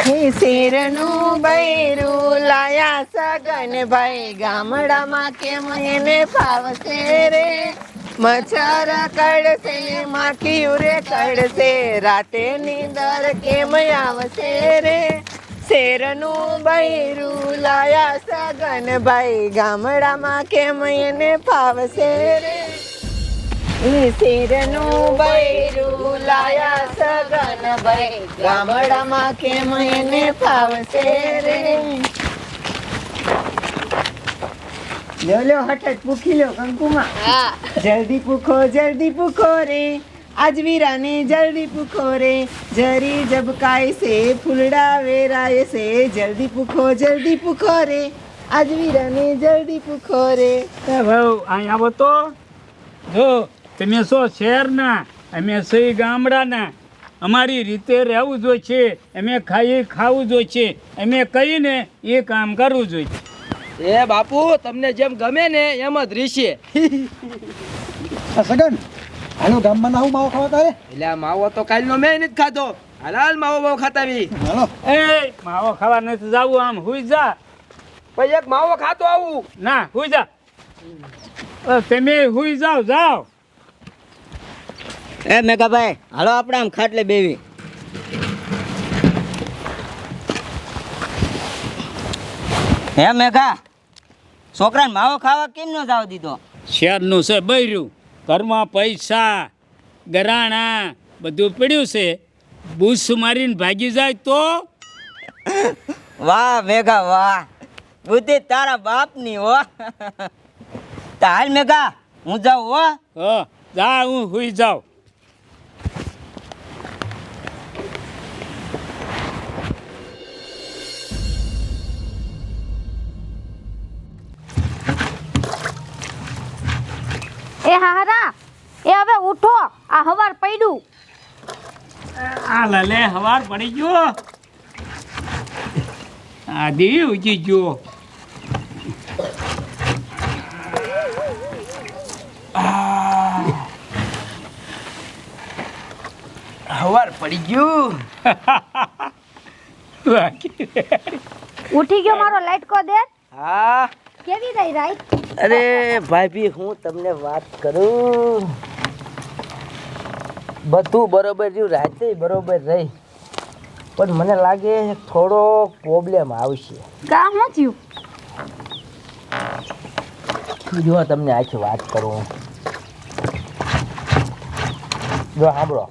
શેરનું બૈરું લાયા સગન ભાઈ ગામડામાં કેમ એને ફાવશે રે મચ્છર કડશે માખી રે કડશે રાતે નીંદર કેમ આવશે રે શેરનું બૈરું લાયા સગન ભાઈ ગામડામાં કેમ એને ફાવશે રે શેરનું બૈરું લાયા સગન ભાઈ ગામડામાં કેમ એને ફાવશે રે લ્યો હઠ પૂખી લો કંકુમાં જલ્દી પૂખો રે આજ વીરાને જલ્દી પૂખો રે જરી જબકાય છે ફૂલડા વેરાય છે જલ્દી પૂખો રે આજ વીરાને જલ્દી પૂખો રે ભાઈ અહીં આવો તો જો તમે છો શહેરના અમે સહી ગામડાના અમારી રીતે રહેવું જોઈએ છે અમે ખાવું જોઈએ છે અમે કહીને એ કામ કરવું જોઈએ એ બાપુ તમને જેમ ગમે ને એમ જ રીશે સગન હાલો ગામમાં ના હું માવો ખાવા તારે એટલે આ માવો તો કાલનો મેં નથી ખાધો હાલ માવો બાવો ખાતા બી હાલો એ માવો ખાવા નથી જાવું આમ હુઈ જા પછી એક માવો ખાતો આવું ના હુઈ જા તમે હુઈ જાઓ એ મેઘાભાઈ હાલો આપણે આમ ખાટલે બેવી હે મેઘા છોકરાને માવો ખાવા કેમ ન જાવ દીધો શહેરનું છે બૈરું ઘરમાં પૈસા ગરાણા બધું પડ્યું છે બૂસ મારીને ભાગી જાય તો વાહ મેઘા વાહ બુદ્ધિ તારા બાપની હો તો હાલ મેઘા હું જાઉં હો જા હું હુઈ જાઉં એ હારા એ હવે ઉઠો આ હવાર પડ્યું આ લલે હવાર પડી ગયો આધી ઉજી ગયો હવાર પડી ગયું ઉઠી ગયો મારો લાઈટ કો દે હા કેવી રહી રાઈટ અરે ભાભી હું તમને વાત કરું બધું બરોબર રહ્યું રાતે બરોબર રહી પણ મને લાગે થોડો પ્રોબ્લેમ આવશે કા હું થયું જો તમને આખી વાત કરું જો સાંભળો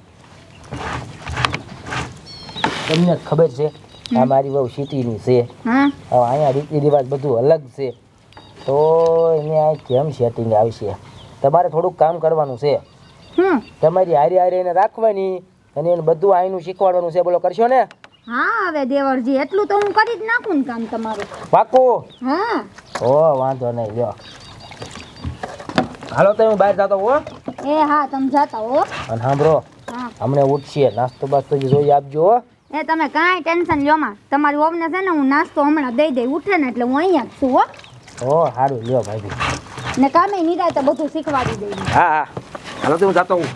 તમને ખબર છે આ મારી બહુ સિટીની છે હા હવે અહીંયા રીતિ રિવાજ બધું અલગ છે તો એને આ કેમ સેટિંગ આવશે તમારે થોડુંક કામ કરવાનું છે તમારી હારી એને રાખવાની અને એને બધું આઈનું શીખવાડવાનું છે બોલો કરશો ને હા હવે દેવરજી એટલું તો હું કરી જ નાખું ને કામ તમારું પાકું હા ઓ વાંધો નહીં લ્યો હાલો તો હું બહાર જતો હો એ હા તમે જાતા હો અને સાંભળો હા હમણાં ઉઠશે નાસ્તો બાસ્તો જે જોઈ આપજો હો એ તમે કાંઈ ટેન્શન લ્યો માં તમારી ઓમને છે ને હું નાસ્તો હમણાં દઈ ઉઠે ને એટલે હું અહીંયા જ છું હો ઓ સારું લ્યો ભાઈ ને કામે નિરાતે બધું શીખવાડી દઈ હા હા હાલો તો હું જતો હું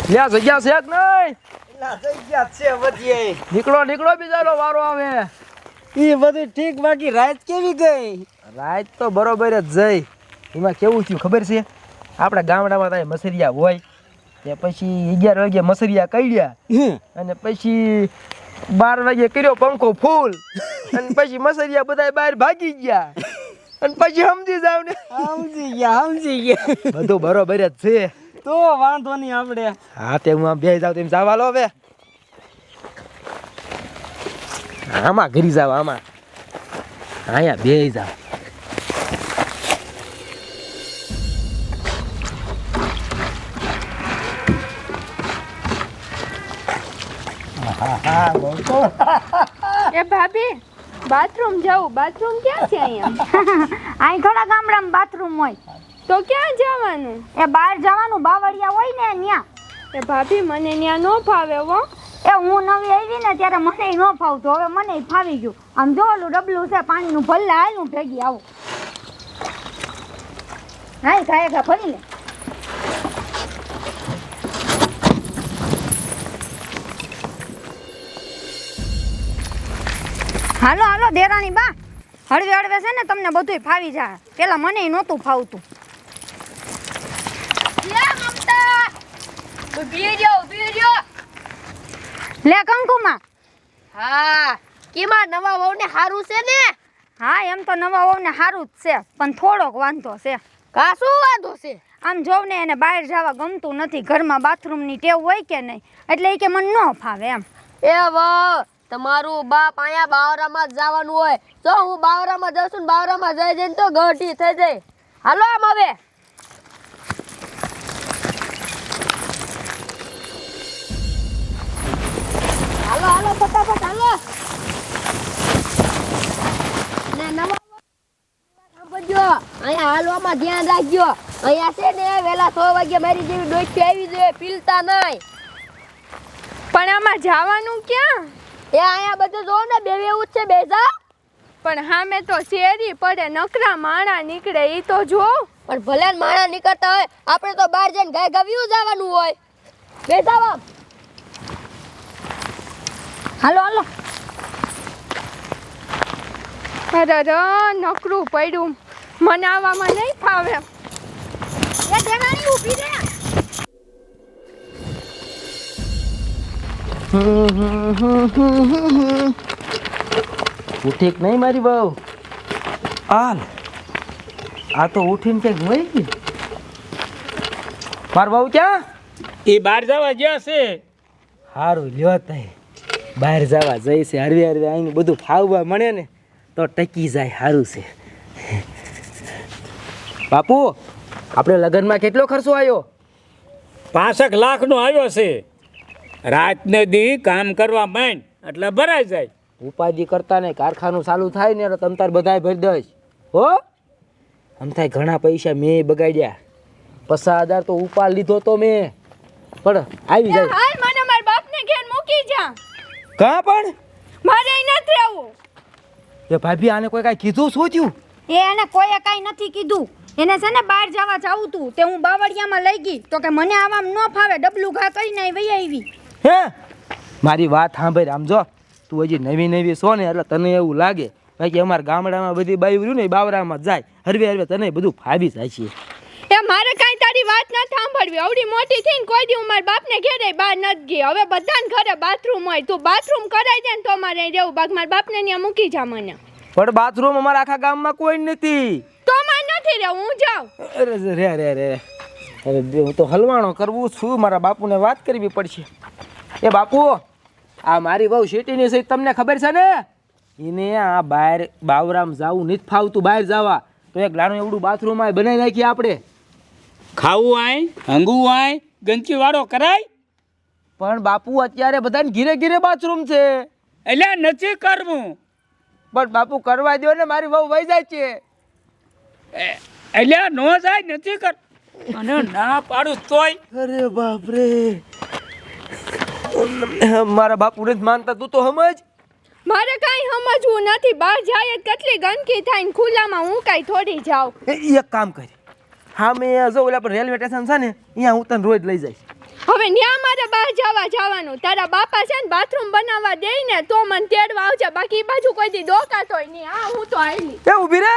લ્યા જગ્યા છે કે નહીં નીકળો બિચારો વારો આવે એ બધું ઠીક બાકી રાત કેવી ગઈ રાત તો બરોબર જ જઈ એમાં કેવું થયું ખબર છે આપણા ગામડામાં ત્યાં મસરિયા હોય તે પછી 11 વાગે મસરિયા કાઢ્યા અને પછી 12 વાગે કર્યો પંખો ફૂલ અને પછી મસરિયા બધા બહાર ભાગી ગયા અને પછી સમજી જાવ ને સમજી ગયા બધું બરોબર જ છે તો વાંધો નહીં આપણે હા તે હું આમ બેસી જાવ તેમ જવા લો હવે આમાં ઘરી જાવ આમાં અહીંયા બેસી જાવ એ ભાભી બાથરૂમ જાવું બાથરૂમ ક્યાં છે અહીંયા અહીં થોડા ગામડામાં બાથરૂમ હોય તો ક્યાં જવાનું? એ બહાર જવાનું બાવળિયા હોય ને ન્યા એ ભાભી મને ત્યાં ન ફાવે હો. એ હું નવી આવી ને ત્યારે મને ન ફાવતું હવે મને ફાવી ગયું આમ જો ઓલું ડબલું છે પાણીનું ભલે હાલ હું ભેગી આવું હાય ખાય ફરી લે. હાલો હાલો દેરાણી બા, હળવે હળવે છે ને તમને બધુંય ફાવી જાય. પેલા મને નહોતું ફાવતું. લે કંકુમાં. હા કેમાં નવા વહુને હારું છે ને? હા એમ તો નવા વહુને સારું જ છે, પણ થોડોક વાંધો છે. કા શું વાંધો છે? આમ જોવ ને એને બહાર જવા ગમતું નથી. ઘરમાં બાથરૂમની ટેવ હોય કે નહીં, એટલે એ કે મને ન ફાવે એમ. એ વાહ, તમારું બાપ અહીંયા બાવરામાં જ જવાનું હોય. જો હું બાવરામાં જઉં છું ને બાવરામાં જઈ જઈને તો ગઢી થઈ જાય. હાલો આમ હવે. હાલો હાલો ફટાફટ હાલો. ને નવા સાંભળજો, અહીંયા હાલવામાં ધ્યાન રાખજો. અહીંયા છે ને વેલા 6 વાગે મારી જેવી ડોચી આવી જોઈએ, પીલતા નહીં. પણ આમાં જવાનું ક્યાં? એ અહીંયા બધું જો ને બેવું જ છે, બેજા. પણ હામે તો શેરી પડે, નકરા માણા નીકળે, ઈ તો જો. પણ ભલે ને માણા નીકળતા હોય, આપણે તો બહાર જઈને ગાય ગવ્યું જવાનું હોય. બેજા બાપ. હાલો હાલો. અરે નકરું પડ્યું, મને આવામાં નહીં ફાવે. એ દેરાણી ઊભી રહે. ઉઠીક નહીં મારી બહુ. હાલ આ તો ઉઠીને કંઈક વહી ગઈ. માર બહુ ક્યાં? એ બહાર જવા ગયા છે. સારું લ્યો તઈ બહાર જવા જઈશે. હરવે હરવે આવીને બધું ફાવવા મળે ને તો ટકી જાય. સારું છે. બાપુ આપણે લગ્નમાં કેટલો ખર્ચો આવ્યો? 65 લાખનો આવ્યો છે. રાતને દી કામ કરવા માંડ એટલે ભરાઈ જાય. ઉપાધિ કરતા ને કારખાનું ચાલુ થાય ને એટલે તમ તાર બધાય ભરી દઈશ હો. આમ થાય ઘણા પૈસા મેં બગાડ્યા. 50,000 તો ઉપાડ લીધો તો મેં, પણ આવી જાય. હાલ મને મારા બાપને ઘેર મૂકી જા. કાં પણ મારે અહીં નથી આવવું. એ ભાભી આને કોઈ કાંઈ કીધું? શું થયું? એને કોઈએ કાંઈ નથી કીધું. એને છે ને બહાર જવા જાવું તું, તે હું બાવળિયામાં લઈ ગઈ તો કે મને આવામ ન ફાવે, ડબલું ઘા કરીને વહી આવી. હે મારી વાત સાંભળ. આમ જો તું હજી નવી નવી છો ને એટલે તને એવું લાગે બાકી અમારા ગામડામાં બધી બાઈ રહ્યું ને બાવરામાં જાય હરવે હરવે તને બધું ફાવી જાય છે. એ મારે કાંઈ તારી વાત ન સાંભળવી. આવડી મોટી થઈને કોઈ દી હું મારા બાપને ઘેરે બહાર નથી ગઈ. હવે બધાને ઘરે બાથરૂમ હોય, તું બાથરૂમ કરાઈ દે ને તો મારે અહીં રહેવું. બાકી મારા બાપને ત્યાં મૂકી જા મને. પણ બાથરૂમ અમારા આખા ગામમાં કોઈ નથી. તો મારે નથી રહેવું, હું જાઉં. અરે રે રે રે અરે હું તો હલવાણો કરવું છું. મારા બાપુને વાત કરવી પડશે. એ બાપુ આ મારી બહુ સિટીની છે, તમને ખબર છે ને? એને આ બહાર બાવરામ જવું નથી ફાવતું. બહાર જવા તો એક નાનું એવડું બાથરૂમ આ બનાવી નાખીએ આપણે. ખાવું આય, હંગવું આય, ગંદકી વાળો કરાય. પણ બાપુ અત્યારે બધાને ઘીરે ઘીરે બાથરૂમ છે. એટલે નથી કરવું. પણ બાપુ કરવા દો ને, મારી બહુ વહી જાય છે. એટલે નો જાય, નથી કર. અને ના પાડું તોય. અરે બાપ રે, મારા બાપુ નથી માનતા. તું તો સમજ. મારે કાંઈ સમજવું નથી. બહાર જાય જ કેટલી ગંદકી થાય ને ખુલ્લામાં હું કાંઈ થોડી જાઉં. એક કામ કરી, હા મેં જો ઓલા પર રેલવે સ્ટેશન છે ને અહીંયા હું તને રોજ લઈ જઈશ. હવે ન્યા મારે બહાર જવાનું. તારા બાપા છે ને બાથરૂમ બનાવવા દે ને તો મને તેડવા આવજે. બાકી એ બાજુ કોઈ દી ડોકાતોય નહીં. હા હું તો આવેલી. એ ઊભી રે.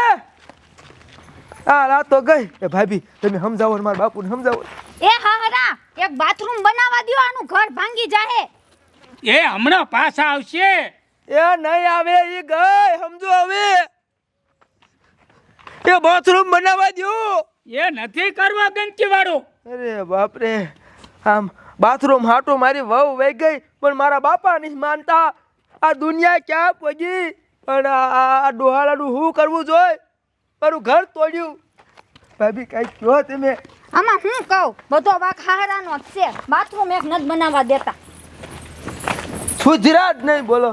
આ રાત તો ગઈ. એ ભાભી તમે સમજાવો ને, મારા બાપુને સમજાવો. એ હારા, એક બાથરૂમ બનાવવા દ્યો, આનું ઘર ભાંગી જાહે. એ હમણાં પાછા આવશે. એ નહીં આવે, એ ગઈ. સમજો હવે. એ બાથરૂમ બનાવવા દો. એ નથી કરવા ગંદકી વાળો. અરે બાપ રે, આમ બાથરૂમ હાટો મારી વહુ વહી ગઈ પણ મારા બાપા નહીં માનતા. આ દુનિયા ક્યાં પહોંચી? પણ આ ડોહાલાનું શું કરવું જોઈએ? મારું ઘર તોડ્યું. ભાભી કાંઈ કહો તમે. આમાં હું કહું, બધો વાક હારાનો જ છે. બાથરૂમ એક નથી બનાવવા દેતા. સુધરા જ નહીં બોલો.